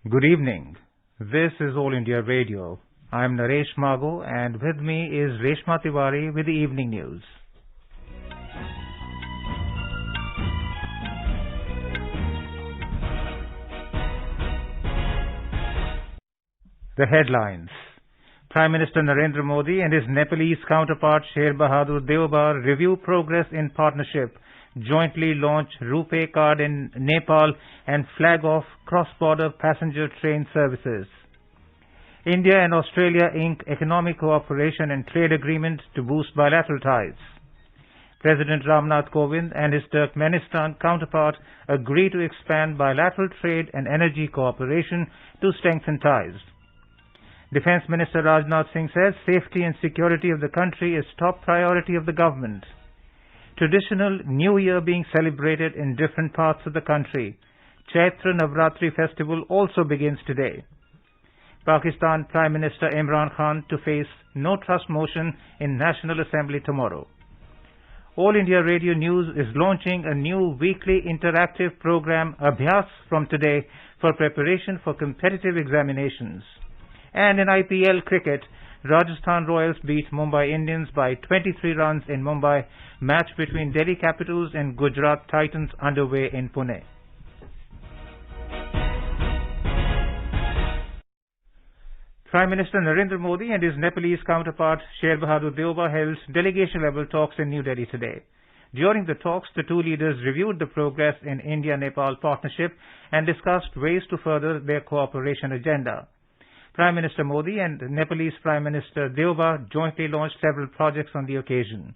Good evening. This is All India Radio. I am Naresh Mago and with me is Reshma Tiwari with the evening news. The headlines. Prime Minister Narendra Modi and his Nepalese counterpart Sher Bahadur Deobar review progress in partnership, jointly launch RuPay card in Nepal and flag off cross-border passenger train services. India and Australia ink economic cooperation and trade agreement to boost bilateral ties. President Ramnath Kovind and his Turkmenistan counterpart agree to expand bilateral trade and energy cooperation to strengthen ties. Defence Minister Rajnath Singh says safety and security of the country is top priority of the government. Traditional New Year being celebrated in different parts of the country. Chaitra Navratri festival also begins today. Pakistan Prime Minister Imran Khan to face no trust motion in National Assembly tomorrow. All India Radio News is launching a new weekly interactive program Abhyas from today for preparation for competitive examinations. And in IPL cricket, Rajasthan Royals beat Mumbai Indians by 23 runs in Mumbai. Match between Delhi Capitals and Gujarat Titans underway in Pune. Prime Minister Narendra Modi and his Nepalese counterpart Sher Bahadur Deobar held delegation-level talks in New Delhi today. During the talks, the two leaders reviewed the progress in India-Nepal partnership and discussed ways to further their cooperation agenda. Prime Minister Modi and Nepalese Prime Minister Deobar jointly launched several projects on the occasion.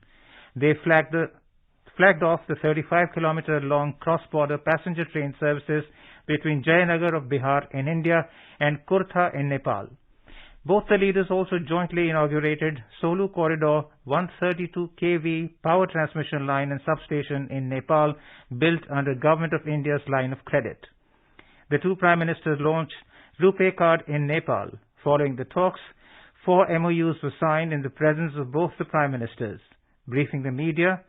They flagged off the 35-kilometer-long cross-border passenger train services between Jayanagar of Bihar in India and Kurtha in Nepal. Both the leaders also jointly inaugurated Solu Corridor 132 kV power transmission line and substation in Nepal built under Government of India's line of credit. The two Prime Ministers launched RuPay card in Nepal. Following the talks, 4 MOUs were signed in the presence of both the Prime Ministers. Briefing the media,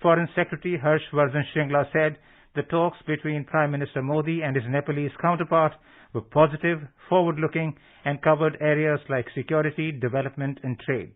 Foreign Secretary Harsh Vardhan Shringla said the talks between Prime Minister Modi and his Nepalese counterpart were positive, forward-looking and covered areas like security, development and trade.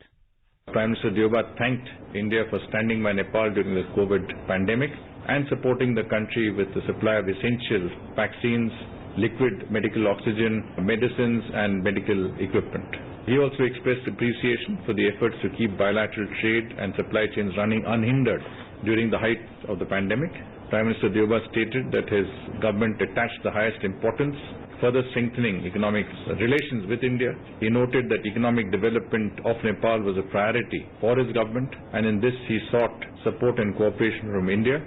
Prime Minister Deobar thanked India for standing by Nepal during the COVID pandemic and supporting the country with the supply of essential vaccines, liquid medical oxygen, medicines and medical equipment. He also expressed appreciation for the efforts to keep bilateral trade and supply chains running unhindered during the height of the pandemic. Prime Minister Deobar stated that his government attached the highest importance further strengthening economic relations with India. He noted that economic development of Nepal was a priority for his government and in this he sought support and cooperation from India.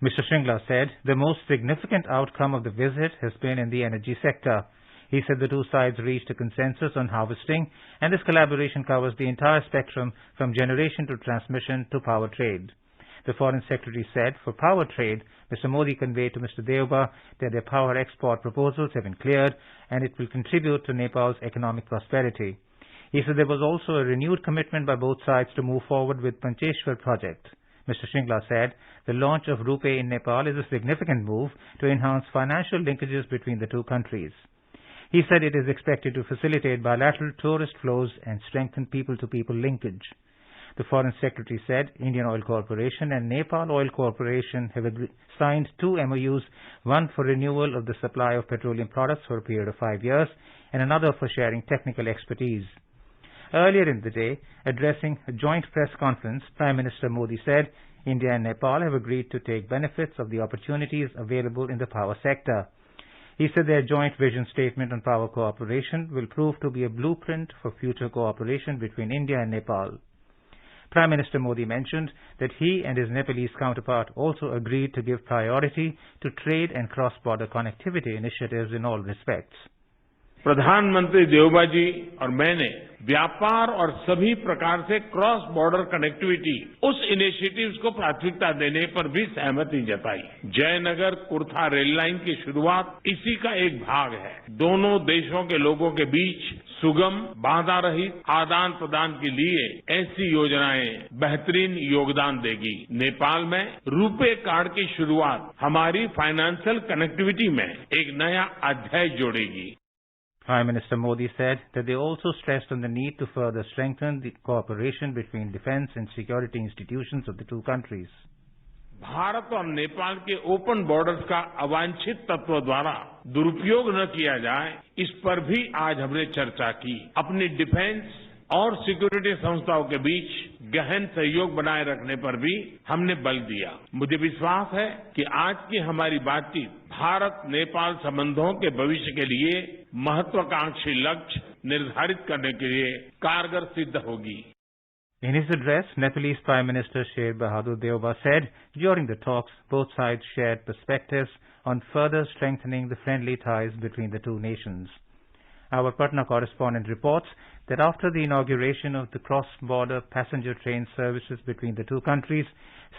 Mr. Shringla said the most significant outcome of the visit has been in the energy sector. He said the two sides reached a consensus on harvesting and this collaboration covers the entire spectrum from generation to transmission to power trade. The Foreign Secretary said for power trade, Mr. Modi conveyed to Mr. Deobar that their power export proposals have been cleared and it will contribute to Nepal's economic prosperity. He said there was also a renewed commitment by both sides to move forward with Pancheshwar project. Mr. Shringla said the launch of RuPay in Nepal is a significant move to enhance financial linkages between the two countries. He said it is expected to facilitate bilateral tourist flows and strengthen people-to-people linkage. The Foreign Secretary said Indian Oil Corporation and Nepal Oil Corporation have signed 2 MOUs, one for renewal of the supply of petroleum products for a period of 5 years and another for sharing technical expertise. Earlier in the day, addressing a joint press conference, Prime Minister Modi said India and Nepal have agreed to take benefits of the opportunities available in the power sector. He said their joint vision statement on power cooperation will prove to be a blueprint for future cooperation between India and Nepal. Prime Minister Modi mentioned that he and his Nepalese counterpart also agreed to give priority to trade and cross-border connectivity initiatives in all respects. प्रधानमंत्री देवबा जी और मैंने व्यापार और सभी प्रकार से cross border connectivity उस initiatives को प्राथमिकता देने पर भी सहमति जताई। जयनगर कुर्था रेल लाइन की शुरुआत इसी का एक भाग है। दोनों देशों के लोगों के बीच सुगम बाधा रहित आदान प्रदान के लिए ऐसी योजनाएं बेहतरीन योगदान देगी। नेपाल में रुपे कार्ड की शुरुआत हमारी फाइनेंशियल कनेक्टिविटी में एक नया अध्याय जोड़ेगी। Prime Minister Modi said that they also stressed on the need to further strengthen the cooperation between defense and security institutions of the two countries. Bharat और नेपाल के ओपन बॉर्डर्स का अवांछित तत्व द्वारा दुरुपयोग न किया जाए, इस पर भी आज हमने चर्चा की। अपनी डिफेंस और सिक्योरिटी संस्थाओं के बीच गहन सहयोग बनाए रखने पर भी हमने बल दिया। मुझे विश्वास है कि आज की हमारी बातचीत भारत नेपाल संबंधों के भविष्य के लिए महत्वाकांक्षी लक्ष्य निर्धारित करने के लिए कारगर सिद्ध होगी। In his address, Nepalese Prime Minister Sher Bahadur Deoba said during the talks both sides shared perspectives on further strengthening the friendly ties between the two nations. Our Patna correspondent reports that after the inauguration of the cross-border passenger train services between the two countries,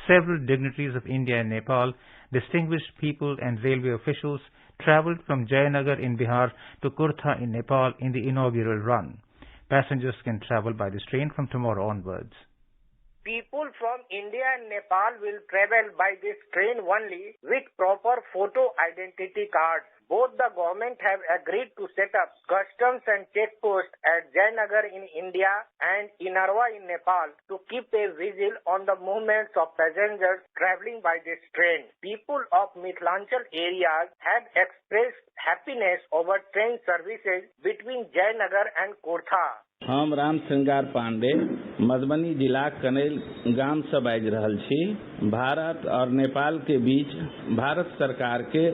several dignitaries of India and Nepal, distinguished people and railway officials travelled from Jayanagar in Bihar to Kurtha in Nepal in the inaugural run. Passengers can travel by this train from tomorrow onwards. People from India and Nepal will travel by this train only with proper photo identity cards. Both the government have agreed to set up customs and checkposts at Jayanagar in India and Inarwa in Nepal to keep a vigil on the movements of passengers traveling by this train. People of Mithilanchal areas have expressed happiness over train services between Jayanagar and Kurtha. हम राम श्रृंगार पांडे मधुबनी जिला कनेल गांव से बाज रहल छी। भारत और नेपाल के बीच भारत सरकार के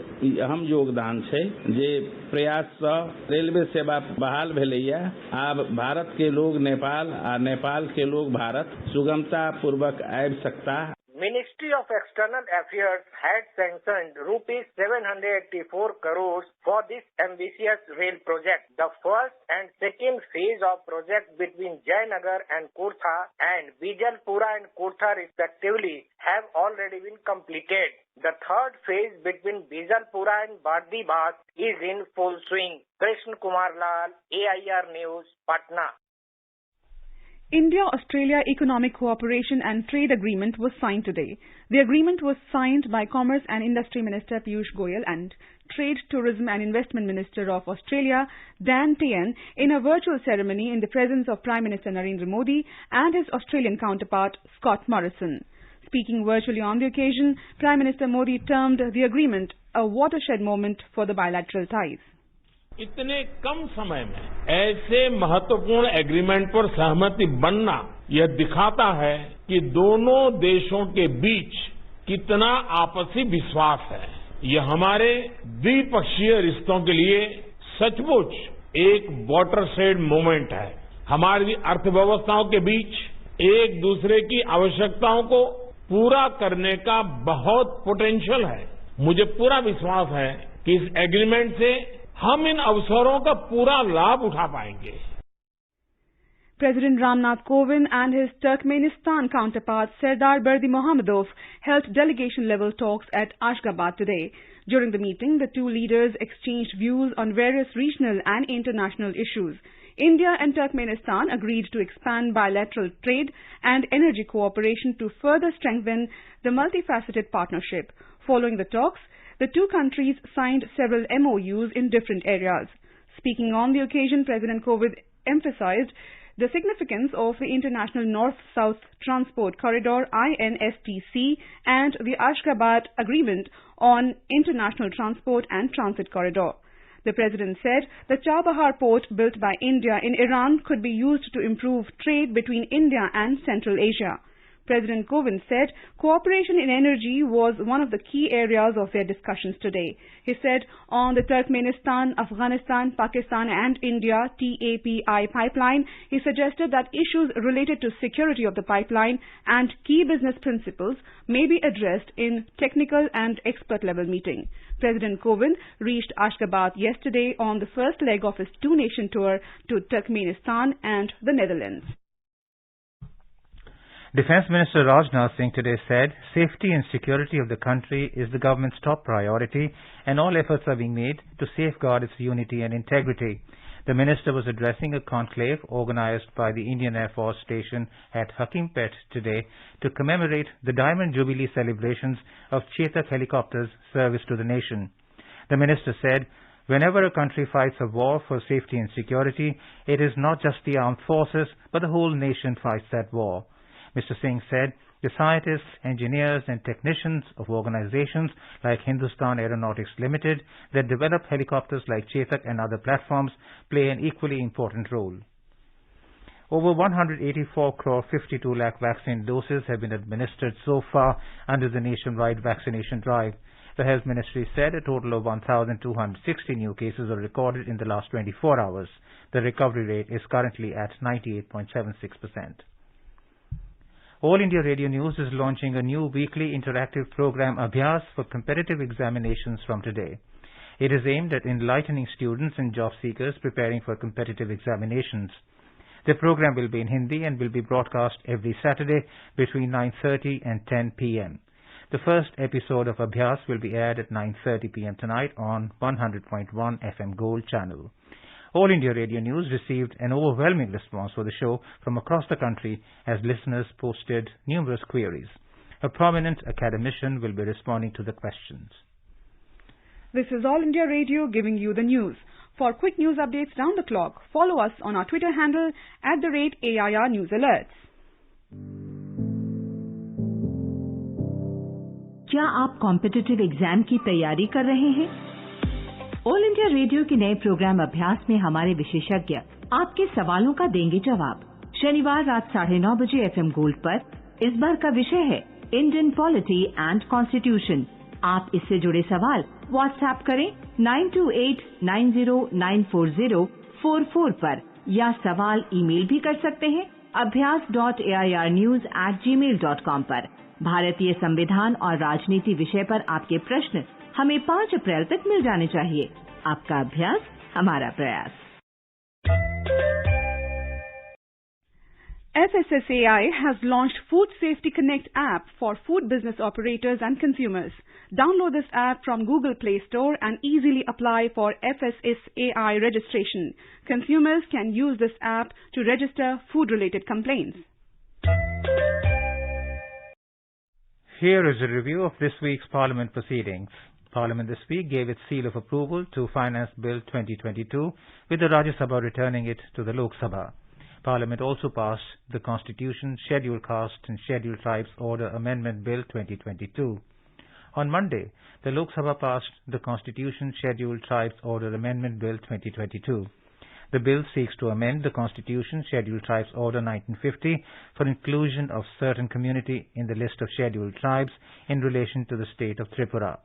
अहम योगदान छै जे प्रयास से रेलवे सेवा बहाल भेलैया। आब भारत के लोग नेपाल आ नेपाल के लोग भारत सुगमता पूर्वक आबि सकता। Ministry of External Affairs had sanctioned rupees 784 crores for this ambitious rail project. The first and second phase of project between Jayanagar and Kurtha and Bijalpura and Kurtha respectively have already been completed. The third phase between Bijalpura and Bardibas is in full swing. Krishna Kumar Lal, AIR News, Patna. India-Australia Economic Cooperation and Trade Agreement was signed today. The agreement was signed by Commerce and Industry Minister Piyush Goyal and Trade, Tourism and Investment Minister of Australia, Dan Tehan, in a virtual ceremony in the presence of Prime Minister Narendra Modi and his Australian counterpart, Scott Morrison. Speaking virtually on the occasion, Prime Minister Modi termed the agreement a watershed moment for the bilateral ties. इतने कम समय में ऐसे महत्वपूर्ण agreement पर सहमति बनना यह दिखाता है कि दोनों देशों के बीच कितना आपसी विश्वास है। यह हमारे द्विपक्षीय रिश्तों के लिए सचमुच एक वाटरशेड मोमेंट है। हमारी अर्थव्यवस्थाओं के बीच एक दूसरे की आवश्यकताओं को पूरा करने का बहुत पोटेंशियल है। मुझे पूरा विश्वास है कि इस एग्रीमेंट से हम इन अवसरों का पूरा लाभ उठा पाएंगे। President Ramnath Kovind and his Turkmenistan counterpart Serdar Berdimuhamedov held delegation-level talks at Ashgabat today. During the meeting, the two leaders exchanged views on various regional and international issues. India and Turkmenistan agreed to expand bilateral trade and energy cooperation to further strengthen the multifaceted partnership. Following the talks, the two countries signed several MOUs in different areas. Speaking on the occasion, President Kovind emphasized the significance of the International North-South Transport Corridor INSTC and the Ashgabat Agreement on International Transport and Transit Corridor. The President said the Chabahar port built by India in Iran could be used to improve trade between India and Central Asia. President Kovind said cooperation in energy was one of the key areas of their discussions today. He said on the Turkmenistan, Afghanistan, Pakistan and India TAPI pipeline, he suggested that issues related to security of the pipeline and key business principles may be addressed in technical and expert level meeting. President Kovind reached Ashgabat yesterday on the first leg of his two-nation tour to Turkmenistan and the Netherlands. Defence Minister Rajnath Singh today said safety and security of the country is the government's top priority and all efforts are being made to safeguard its unity and integrity. The minister was addressing a conclave organized by the Indian Air Force Station at Hakimpet today to commemorate the Diamond Jubilee celebrations of Chetak helicopters' service to the nation. The minister said, whenever a country fights a war for safety and security, it is not just the armed forces, but the whole nation fights that war. Mr. Singh said, the scientists, engineers and technicians of organizations like Hindustan Aeronautics Limited that develop helicopters like Chetak and other platforms play an equally important role. Over 184 crore 52 lakh vaccine doses have been administered so far under the nationwide vaccination drive. The Health Ministry said a total of 1,260 new cases are recorded in the last 24 hours. The recovery rate is currently at 98.76%. All India Radio News is launching a new weekly interactive program Abhyas for competitive examinations from today. It is aimed at enlightening students and job seekers preparing for competitive examinations. The program will be in Hindi and will be broadcast every Saturday between 9:30 and 10 p.m. The first episode of Abhyas will be aired at 9:30 p.m. tonight on 100.1 FM Gold channel. All India Radio News received an overwhelming response for the show from across the country as listeners posted numerous queries. A prominent academician will be responding to the questions. This is All India Radio giving you the news. For quick news updates round the clock, follow us on our Twitter handle @AIR News Alerts. क्या आप competitive exam की तैयारी कर रहे हैं? All India radio के नए programme अभ्यास में हमारे विशेषज्ञ आपके सवालों का देंगे जवाब। शनिवार रात 9:30 बजे FM गोल्ड पर इस बार का विषय है इंडियन पॉलिटी एंड कॉन्स्टिट्यूशन। आप इससे जुड़े सवाल व्हाट्सएप करें 9289094044 पर या सवाल ईमेल भी कर सकते हैं abhyas.airnews@gmail.com पर। भारतीय संविधान और राजनीति विषय पर आपके प्रश्न हमें 5 अप्रैल तक मिल जाने चाहिए। आपका अभ्यास हमारा प्रयास। FSSAI has launched Food Safety Connect app for food business operators and consumers. Download this app from Google Play Store and easily apply for FSSAI registration. Consumers can use this app to register food-related complaints. Here is a review of this week's Parliament proceedings. Parliament this week gave its seal of approval to Finance Bill 2022, with the Rajya Sabha returning it to the Lok Sabha. Parliament also passed the Constitution, Scheduled Caste and Scheduled Tribes Order Amendment Bill 2022. On Monday, the Lok Sabha passed the Constitution, Scheduled Tribes Order Amendment Bill 2022. The bill seeks to amend the Constitution, Scheduled Tribes Order 1950 for inclusion of certain community in the list of scheduled tribes in relation to the state of Tripura.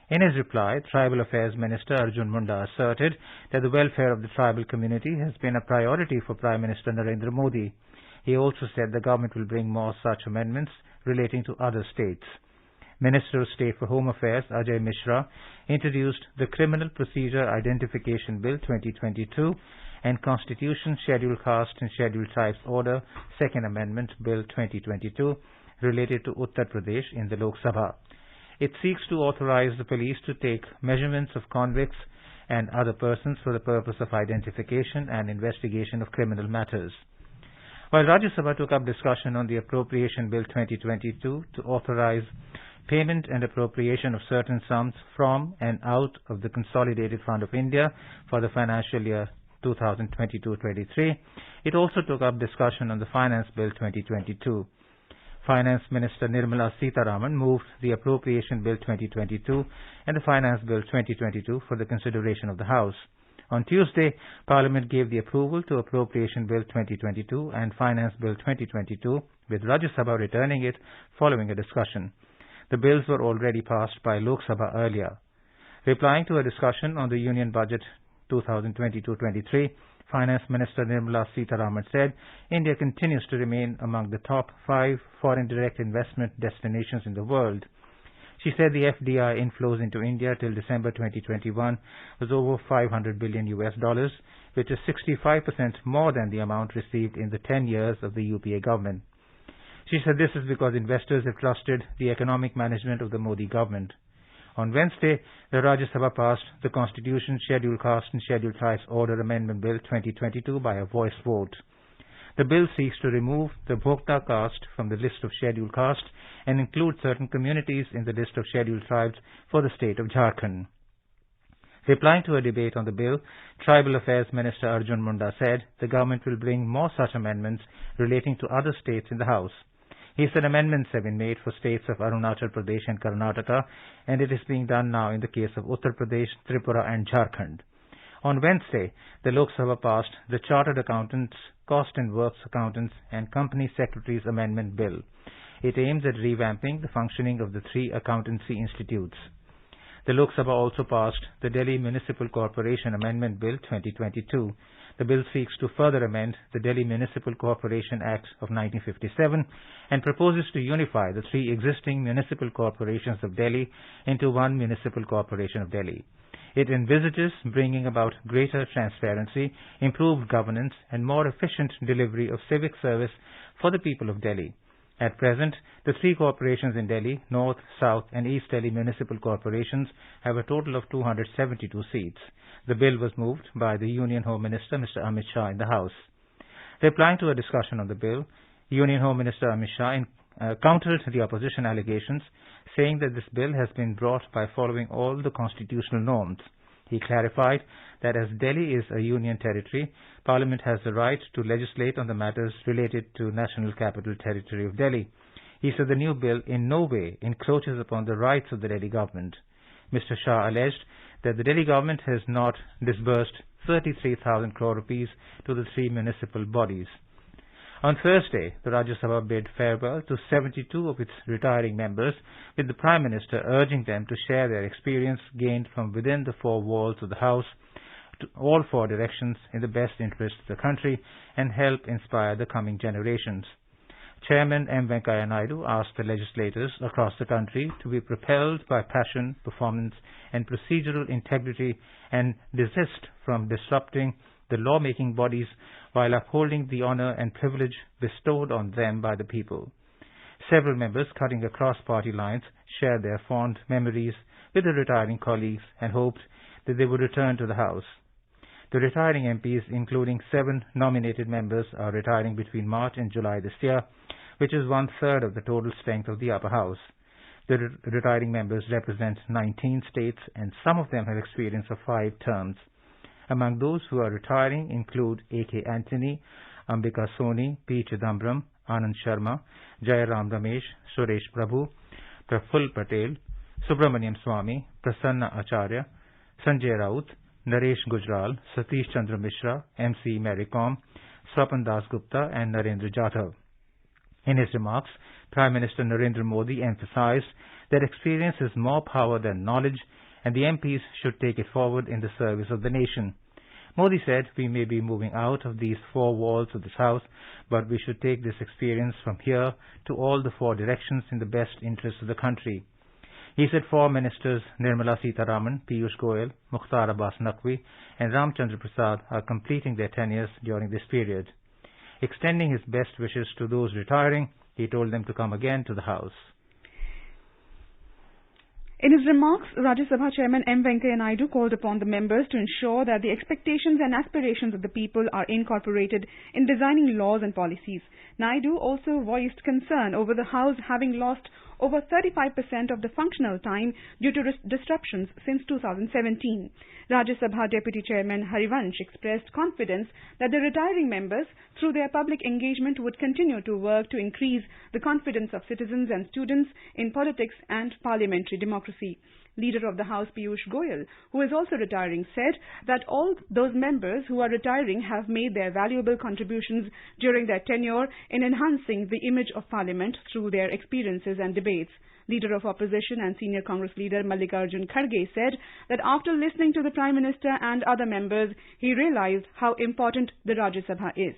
In his reply, Tribal Affairs Minister Arjun Munda asserted that the welfare of the tribal community has been a priority for Prime Minister Narendra Modi. He also said the government will bring more such amendments relating to other states. Minister of State for Home Affairs Ajay Mishra introduced the Criminal Procedure Identification Bill 2022 and Constitution, Scheduled Caste and Scheduled Tribes Order Second Amendment Bill 2022 related to Uttar Pradesh in the Lok Sabha. It seeks to authorize the police to take measurements of convicts and other persons for the purpose of identification and investigation of criminal matters. While Rajya Sabha took up discussion on the Appropriation Bill 2022 to authorize payment and appropriation of certain sums from and out of the Consolidated Fund of India for the financial year 2022-23, it also took up discussion on the Finance Bill 2022. Finance Minister Nirmala Sitharaman moved the Appropriation Bill 2022 and the Finance Bill 2022 for the consideration of the House. On Tuesday, Parliament gave the approval to Appropriation Bill 2022 and Finance Bill 2022, with Rajya Sabha returning it following a discussion. The bills were already passed by Lok Sabha earlier. Replying to a discussion on the Union Budget 2022-23, Finance Minister Nirmala Sitharaman said India continues to remain among the top 5 foreign direct investment destinations in the world. She said the FDI inflows into India till December 2021 was over $500 billion, which is 65% more than the amount received in the 10 years of the UPA government. She said this is because investors have trusted the economic management of the Modi government. On Wednesday, the Rajya Sabha passed the Constitution, Scheduled Caste and Scheduled Tribes Order Amendment Bill 2022 by a voice vote. The bill seeks to remove the Bhokta caste from the list of scheduled castes and include certain communities in the list of scheduled tribes for the state of Jharkhand. Replying to a debate on the bill, Tribal Affairs Minister Arjun Munda said the government will bring more such amendments relating to other states in the House. He said amendments have been made for states of Arunachal Pradesh and Karnataka, and it is being done now in the case of Uttar Pradesh, Tripura and Jharkhand. On Wednesday, the Lok Sabha passed the Chartered Accountants, Cost and Works Accountants and Company Secretaries Amendment Bill. It aims at revamping the functioning of the three accountancy institutes. The Lok Sabha also passed the Delhi Municipal Corporation Amendment Bill 2022. The bill seeks to further amend the Delhi Municipal Corporation Act of 1957 and proposes to unify the three existing municipal corporations of Delhi into one Municipal Corporation of Delhi. It envisages bringing about greater transparency, improved governance, and more efficient delivery of civic service for the people of Delhi. At present, the three corporations in Delhi, North, South, and East Delhi municipal corporations, have a total of 272 seats. The bill was moved by the Union Home Minister, Mr. Amit Shah, in the House. Replying to a discussion on the bill, Union Home Minister Amit Shah countered the opposition allegations, saying that this bill has been brought by following all the constitutional norms. He clarified that as Delhi is a union territory, Parliament has the right to legislate on the matters related to National Capital Territory of Delhi. He said the new bill in no way encroaches upon the rights of the Delhi government. Mr. Shah alleged that the Delhi government has not disbursed 33,000 crore rupees to the three municipal bodies. On Thursday, the Rajya Sabha bid farewell to 72 of its retiring members, with the Prime Minister urging them to share their experience gained from within the four walls of the House to all four directions in the best interest of the country and help inspire the coming generations. Chairman M. Venkaiah Naidu asked the legislators across the country to be propelled by passion, performance, and procedural integrity and desist from disrupting the lawmaking bodies while upholding the honor and privilege bestowed on them by the people. Several members cutting across party lines shared their fond memories with the retiring colleagues and hoped that they would return to the House. The retiring MPs, including 7 nominated members, are retiring between March and July this year, which is 1/3 of the total strength of the upper house. The retiring members represent 19 states, and some of them have experience of 5 terms. Among those who are retiring include A.K. Anthony, Ambika Soni, P. Chidambaram, Anand Sharma, Jairam Ramesh, Suresh Prabhu, Praful Patel, Subramaniam Swamy, Prasanna Acharya, Sanjay Raut, Naresh Gujral, Satish Chandra Mishra, M.C. Maricom, Swapan Das Gupta, and Narendra Jadhav. In his remarks, Prime Minister Narendra Modi emphasized that experience is more power than knowledge, and the MPs should take it forward in the service of the nation. Modi said we may be moving out of these 4 walls of this House, but we should take this experience from here to all the 4 directions in the best interest of the country. He said 4 ministers, Nirmala Sitharaman, Piyush Goyal, Mukhtar Abbas Naqvi, and Ramchandra Prasad, are completing their tenures during this period. Extending his best wishes to those retiring, he told them to come again to the House. In his remarks, Rajya Sabha Chairman M. Venkaiah Naidu called upon the members to ensure that the expectations and aspirations of the people are incorporated in designing laws and policies. Naidu also voiced concern over the House having lost over 35% of the functional time due to disruptions since 2017. Rajya Sabha Deputy Chairman Harivansh expressed confidence that the retiring members, through their public engagement, would continue to work to increase the confidence of citizens and students in politics and parliamentary democracy. Leader of the House Piyush Goyal, who is also retiring, said that all those members who are retiring have made their valuable contributions during their tenure in enhancing the image of Parliament through their experiences and debates. Leader of Opposition and Senior Congress Leader Mallikarjun Kharge said that after listening to the Prime Minister and other members, he realized how important the Rajya Sabha is.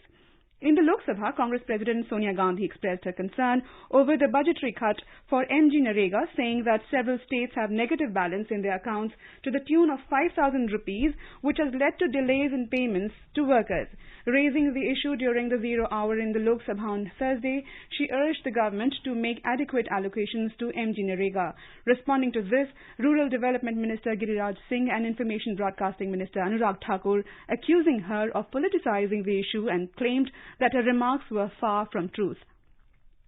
In the Lok Sabha, Congress President Sonia Gandhi expressed her concern over the budgetary cut for MG-Narega, saying that several states have negative balance in their accounts to the tune of 5,000 rupees, which has led to delays in payments to workers. Raising the issue during the zero hour in the Lok Sabha on Thursday, she urged the government to make adequate allocations to MG-Narega. Responding to this, Rural Development Minister Giriraj Singh and Information Broadcasting Minister Anurag Thakur accusing her of politicizing the issue and claimed that her remarks were far from truth.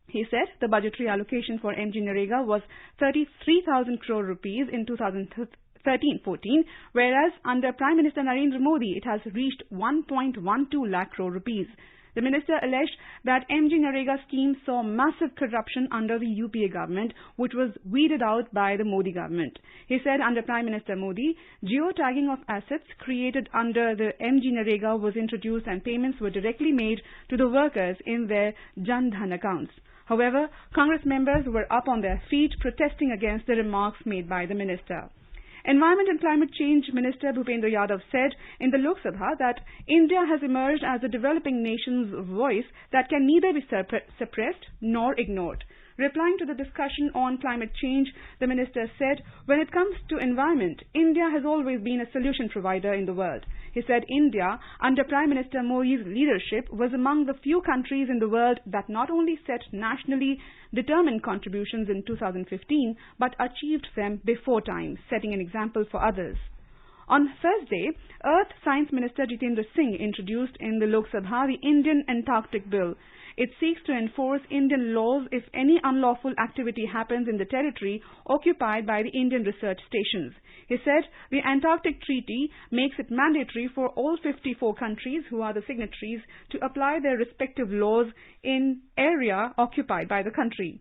He said the budgetary allocation for MG-Narega was 33,000 crore rupees in 2013-14, whereas under Prime Minister Narendra Modi it has reached 1.12 lakh crore rupees. The minister alleged that MG-Narega scheme saw massive corruption under the UPA government, which was weeded out by the Modi government. He said under Prime Minister Modi, geotagging of assets created under the MG-Narega was introduced and payments were directly made to the workers in their Jan Dhan accounts. However, Congress members were up on their feet protesting against the remarks made by the minister. Environment and Climate Change Minister Bhupendra Yadav said in the Lok Sabha that India has emerged as a developing nation's voice that can neither be suppressed nor ignored. Replying to the discussion on climate change, the minister said, when it comes to environment, India has always been a solution provider in the world. He said India, under Prime Minister Modi's leadership, was among the few countries in the world that not only set nationally determined contributions in 2015, but achieved them before time, setting an example for others. On Thursday, Earth Science Minister Jitendra Singh introduced in the Lok Sabha the Indian Antarctic Bill. It seeks to enforce Indian laws if any unlawful activity happens in the territory occupied by the Indian research stations. He said the Antarctic Treaty makes it mandatory for all 54 countries who are the signatories to apply their respective laws in area occupied by the country.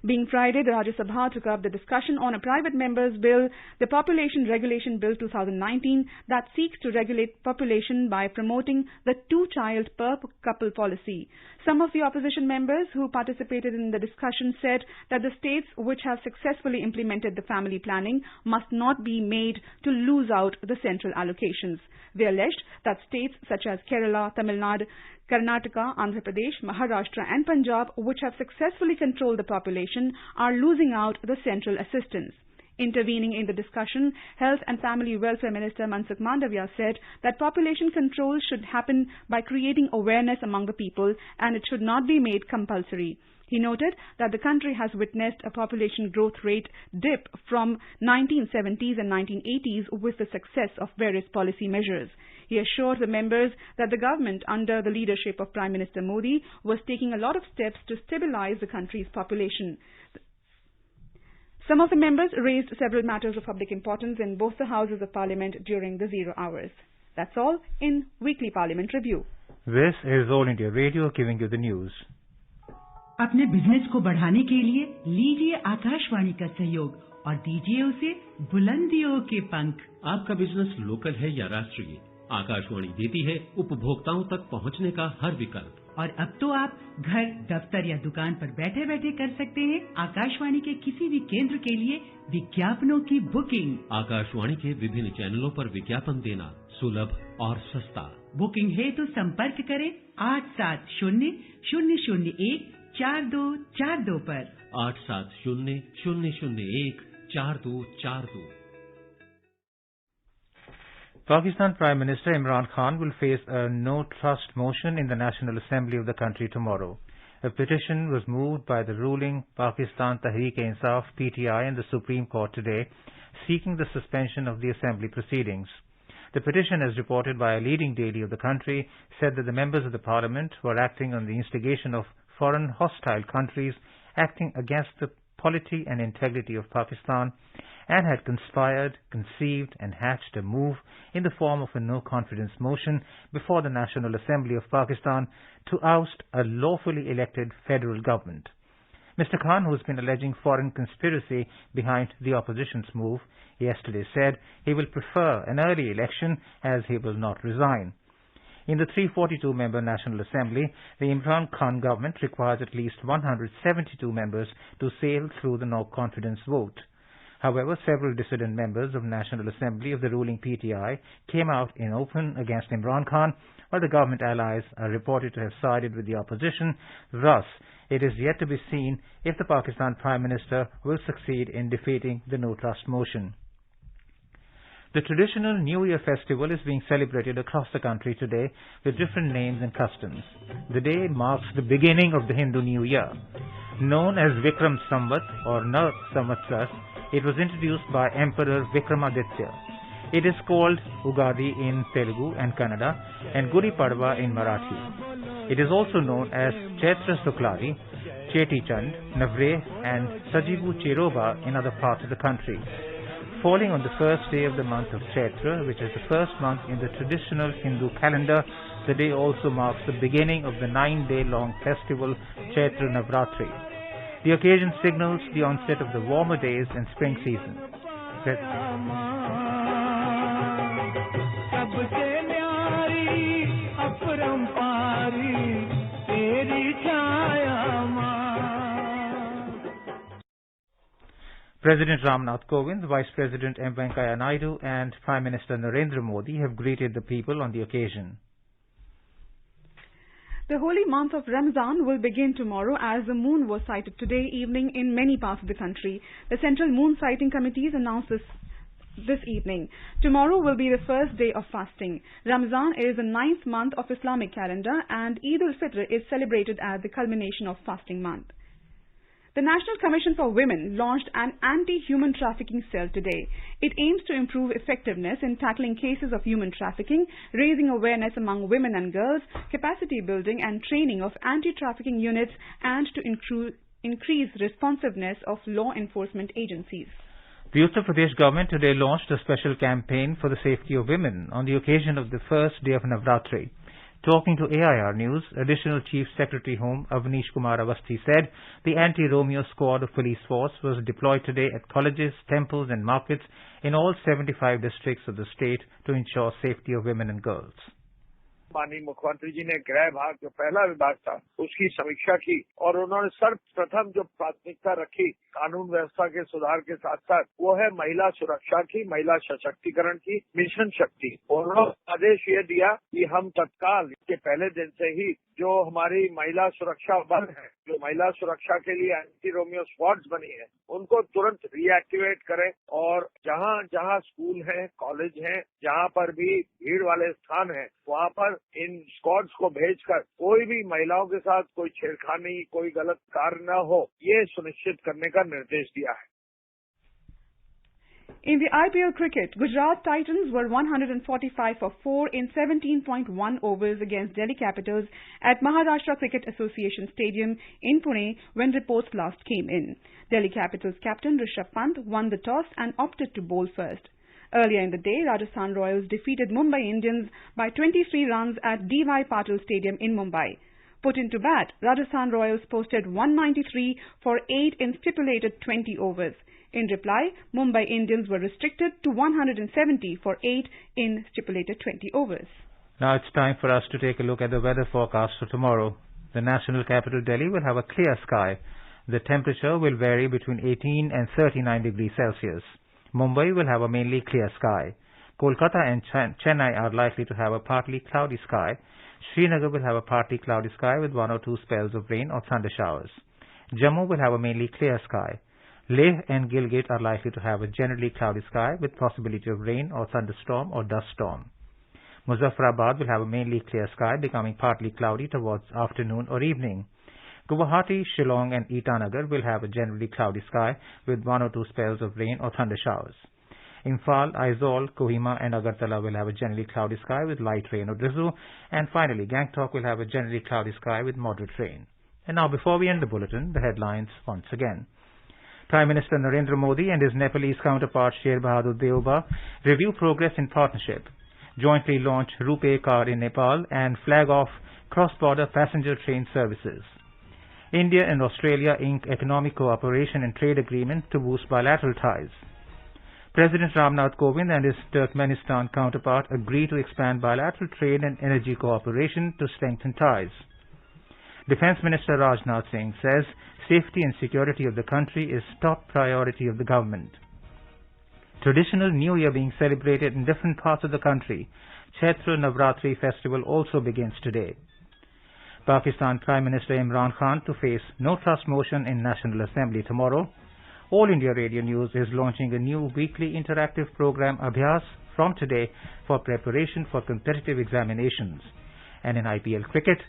Being Friday, the Rajya Sabha took up the discussion on a private member's bill, the Population Regulation Bill 2019, that seeks to regulate population by promoting the two-child per couple policy. Some of the opposition members who participated in the discussion said that the states which have successfully implemented the family planning must not be made to lose out the central allocations. They alleged that states such as Kerala, Tamil Nadu, Karnataka, Andhra Pradesh, Maharashtra and Punjab, which have successfully controlled the population, are losing out the central assistance. Intervening in the discussion, Health and Family Welfare Minister Mansukh Mandavia said that population control should happen by creating awareness among the people and it should not be made compulsory. He noted that the country has witnessed a population growth rate dip from 1970s and 1980s with the success of various policy measures. He assured the members that the government under the leadership of Prime Minister Modi was taking a lot of steps to stabilize the country's population. Some of the members raised several matters of public importance in both the Houses of Parliament during the zero hours. That's all in Weekly Parliament Review. This is All India Radio giving you the news. अपने business को बढ़ाने के लिए लीजिए आकाशवाणी का सहयोग और दीजिए उसे बुलंदियों के पंख। आपका बिजनेस लोकल है या राष्ट्रीय, आकाशवाणी देती है उपभोक्ताओं तक पहुंचने का हर विकल्प। और अब तो आप घर, दफ्तर या दुकान पर बैठे बैठे कर सकते हैं आकाशवाणी के किसी भी केंद्र के लिए विज्ञापनों की बुकिंग। आकाशवाणी के विभिन्न चैनलों पर विज्ञापन देना सुलभ और सस्ता। बुकिंग है तो संपर्क करें 8700014242 पर। 8700014242। Pakistan Prime Minister Imran Khan will face a no-trust motion in the National Assembly of the country tomorrow. A petition was moved by the ruling Pakistan Tehreek-e-Insaf PTI in the Supreme Court today, seeking the suspension of the Assembly proceedings. The petition, as reported by a leading daily of the country, said that the members of the Parliament were acting on the instigation of foreign hostile countries acting against the polity and integrity of Pakistan, and had conspired, conceived and hatched a move in the form of a no-confidence motion before the National Assembly of Pakistan to oust a lawfully elected federal government. Mr. Khan, who has been alleging foreign conspiracy behind the opposition's move, yesterday said he will prefer an early election as he will not resign. In the 342-member National Assembly, the Imran Khan government requires at least 172 members to sail through the no-confidence vote. However, several dissident members of National Assembly of the ruling PTI came out in open against Imran Khan, while the government allies are reported to have sided with the opposition. Thus, it is yet to be seen if the Pakistan Prime Minister will succeed in defeating the no-trust motion. The traditional New Year festival is being celebrated across the country today with different names and customs. The day marks the beginning of the Hindu New Year. Known as Vikram Samvat or Na Samvatsar, it was introduced by Emperor Vikramaditya. It is called Ugadi in Telugu and Kannada and Gudi Padwa in Marathi. It is also known as Chaitra Sukladi, Cheti Chand, Navre and Sajibu Cheroba in other parts of the country. Falling on the first day of the month of Chaitra, which is the first month in the traditional Hindu calendar, the day also marks the beginning of the 9-day-long festival Chaitra Navratri. The occasion signals the onset of the warmer days and spring season. President Ramnath Kovind, Vice President M. Venkaiah Naidu and Prime Minister Narendra Modi have greeted the people on the occasion. The holy month of Ramadan will begin tomorrow as the moon was sighted today evening in many parts of the country. The Central Moon Sighting Committees announced this evening. Tomorrow will be the first day of fasting. Ramadan is the 9th month of Islamic calendar and Eid al-Fitr is celebrated as the culmination of fasting month. The National Commission for Women launched an anti-human trafficking cell today. It aims to improve effectiveness in tackling cases of human trafficking, raising awareness among women and girls, capacity building and training of anti-trafficking units, and to increase responsiveness of law enforcement agencies. The Uttar Pradesh government today launched a special campaign for the safety of women on the occasion of the first day of Navratri. Talking to AIR News, Additional Chief Secretary Home Avnish Kumar Avasthi said the anti-Romeo squad of police force was deployed today at colleges, temples and markets in all 75 districts of the state to ensure safety of women and girls. माननीय मुख्यमंत्री जी ने गृह विभाग जो पहला विभाग था उसकी समीक्षा की और उन्होंने सर्वप्रथम जो प्राथमिकता रखी कानून व्यवस्था के सुधार के साथ साथ वो है महिला सुरक्षा की, महिला सशक्तिकरण की, मिशन शक्ति। उन्होंने आदेश ये दिया कि हम तत्काल इसके पहले दिन से ही जो हमारी महिला सुरक्षा बल है, जो महिला सुरक्षा के लिए एंटी रोमियो स्क्वाड्स बनी है, उनको तुरंत रीएक्टिवेट करें और जहां जहां स्कूल हैं, कॉलेज हैं, जहां पर भी भीड़ वाले स्थान हैं, वहां पर इन स्क्वाड्स को भेजकर कोई भी महिलाओं के साथ कोई छेड़खानी, कोई गलत कार्य न हो, ये सुनिश्चित करने का निर्देश दिया है। In the IPL cricket, Gujarat Titans were 145 for 4 in 17.1 overs against Delhi Capitals at Maharashtra Cricket Association Stadium in Pune when reports last came in. Delhi Capitals captain Rishabh Pant won the toss and opted to bowl first. Earlier in the day, Rajasthan Royals defeated Mumbai Indians by 23 runs at D.Y. Patil Stadium in Mumbai. Put into bat, Rajasthan Royals posted 193 for 8 in stipulated 20 overs. In reply, Mumbai Indians were restricted to 170 for 8 in stipulated 20 overs. Now it's time for us to take a look at the weather forecast for tomorrow. The national capital Delhi will have a clear sky. The temperature will vary between 18 and 39 degrees Celsius. Mumbai will have a mainly clear sky. Kolkata and Chennai are likely to have a partly cloudy sky. Srinagar will have a partly cloudy sky with 1 or 2 spells of rain or thunder showers. Jammu will have a mainly clear sky. Leh and Gilgit are likely to have a generally cloudy sky with possibility of rain or thunderstorm or dust storm. Muzaffarabad will have a mainly clear sky becoming partly cloudy towards afternoon or evening. Guwahati, Shillong and Itanagar will have a generally cloudy sky with 1 or 2 spells of rain or thunder showers. Imphal, Aizawl, Kohima and Agartala will have a generally cloudy sky with light rain or drizzle. And finally, Gangtok will have a generally cloudy sky with moderate rain. And now before we end the bulletin, the headlines once again. Prime Minister Narendra Modi and his Nepalese counterpart Sher Bahadur Deoba review progress in partnership, jointly launch RuPay card in Nepal and flag off cross-border passenger train services. India and Australia ink economic cooperation and trade agreement to boost bilateral ties. President Ramnath Kovind and his Turkmenistan counterpart agree to expand bilateral trade and energy cooperation to strengthen ties. Defence Minister Rajnath Singh says safety and security of the country is top priority of the government. traditional New Year being celebrated in different parts of the country, Chaitra Navratri festival also begins today. Pakistan Prime Minister Imran Khan to face no trust motion in National Assembly tomorrow. All India Radio News is launching a new weekly interactive program Abhyas from today for preparation for competitive examinations. And in IPL cricket,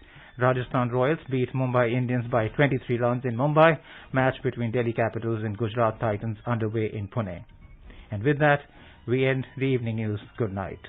Rajasthan Royals beat Mumbai Indians by 23 runs in Mumbai, match between Delhi Capitals and Gujarat Titans underway in Pune. And with that, we end the evening news. Good night.